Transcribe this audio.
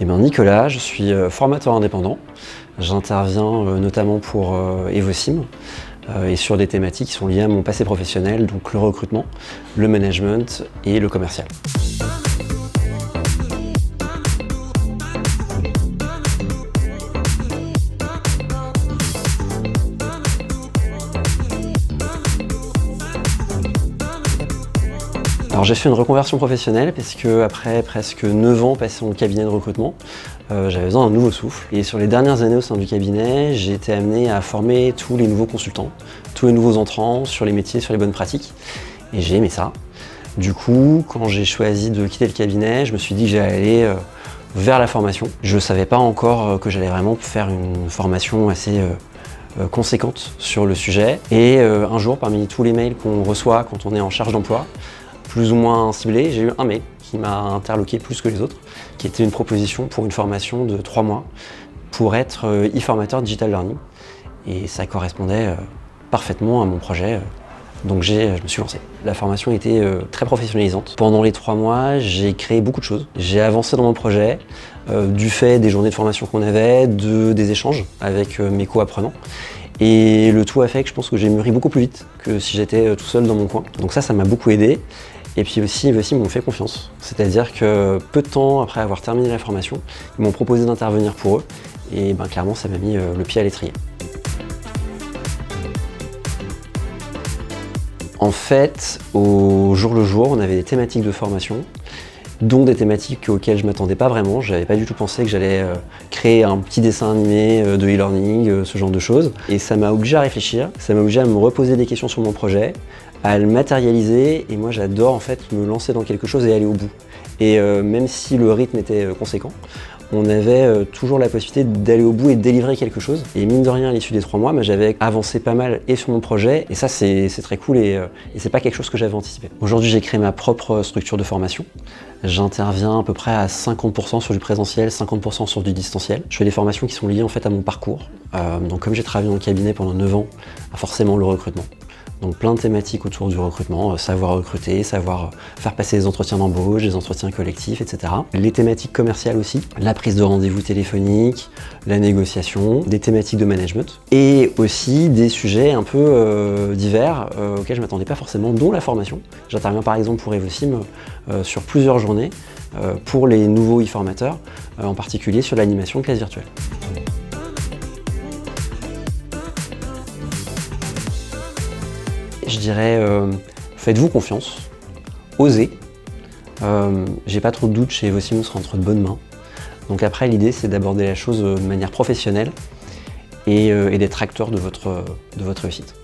Eh bien Nicolas, je suis formateur indépendant. J'interviens notamment pour Evosim et sur des thématiques qui sont liées à mon passé professionnel, donc le recrutement, le management et le commercial. Alors j'ai fait une reconversion professionnelle parce que après presque 9 ans passés en cabinet de recrutement, j'avais besoin d'un nouveau souffle. Et sur les dernières années au sein du cabinet, j'ai été amené à former tous les nouveaux consultants, tous les nouveaux entrants sur les métiers, sur les bonnes pratiques. Et j'ai aimé ça. Du coup, quand j'ai choisi de quitter le cabinet, je me suis dit que j'allais aller vers la formation. Je ne savais pas encore que j'allais vraiment faire une formation assez conséquente sur le sujet. Et un jour, parmi tous les mails qu'on reçoit quand on est en charge d'emploi, plus ou moins ciblé, j'ai eu un mail qui m'a interloqué plus que les autres, qui était une proposition pour une formation de 3 mois pour être e-formateur digital learning. Et ça correspondait parfaitement à mon projet, donc je me suis lancé. La formation était très professionnalisante. Pendant les 3 mois, j'ai créé beaucoup de choses. J'ai avancé dans mon projet, du fait des journées de formation qu'on avait, des échanges avec mes co-apprenants. Et le tout a fait que je pense que j'ai mûri beaucoup plus vite que si j'étais tout seul dans mon coin. Donc ça m'a beaucoup aidé. Et puis aussi, ils m'ont fait confiance. C'est-à-dire que peu de temps après avoir terminé la formation, ils m'ont proposé d'intervenir pour eux. Et clairement, ça m'a mis le pied à l'étrier. En fait, au jour le jour, on avait des thématiques de formation, dont des thématiques auxquelles je ne m'attendais pas vraiment. Je n'avais pas du tout pensé que j'allais créer un petit dessin animé de e-learning, ce genre de choses. Et ça m'a obligé à réfléchir, ça m'a obligé à me reposer des questions sur mon projet, à le matérialiser. Et moi, j'adore en fait me lancer dans quelque chose et aller au bout. Et même si le rythme était conséquent, on avait toujours la possibilité d'aller au bout et de délivrer quelque chose. Et mine de rien, à l'issue des 3 mois, j'avais avancé pas mal et sur mon projet. Et ça, c'est très cool et c'est pas quelque chose que j'avais anticipé. Aujourd'hui, j'ai créé ma propre structure de formation. J'interviens à peu près à 50% sur du présentiel, 50% sur du distanciel. Je fais des formations qui sont liées en fait à mon parcours. Donc comme j'ai travaillé dans le cabinet pendant 9 ans, forcément le recrutement. Donc plein de thématiques autour du recrutement, savoir recruter, savoir faire passer des entretiens d'embauche, des entretiens collectifs, etc. Les thématiques commerciales aussi, la prise de rendez-vous téléphonique, la négociation, des thématiques de management et aussi des sujets un peu divers auxquels je ne m'attendais pas forcément, dont la formation. J'interviens par exemple pour Evosim sur plusieurs journées pour les nouveaux e-formateurs, en particulier sur l'animation de classe virtuelle. Je dirais, faites-vous confiance, osez. J'ai pas trop de doute chez Evosim, on sera entre de bonnes mains. Donc après, l'idée, c'est d'aborder la chose de manière professionnelle et d'être acteur de votre réussite.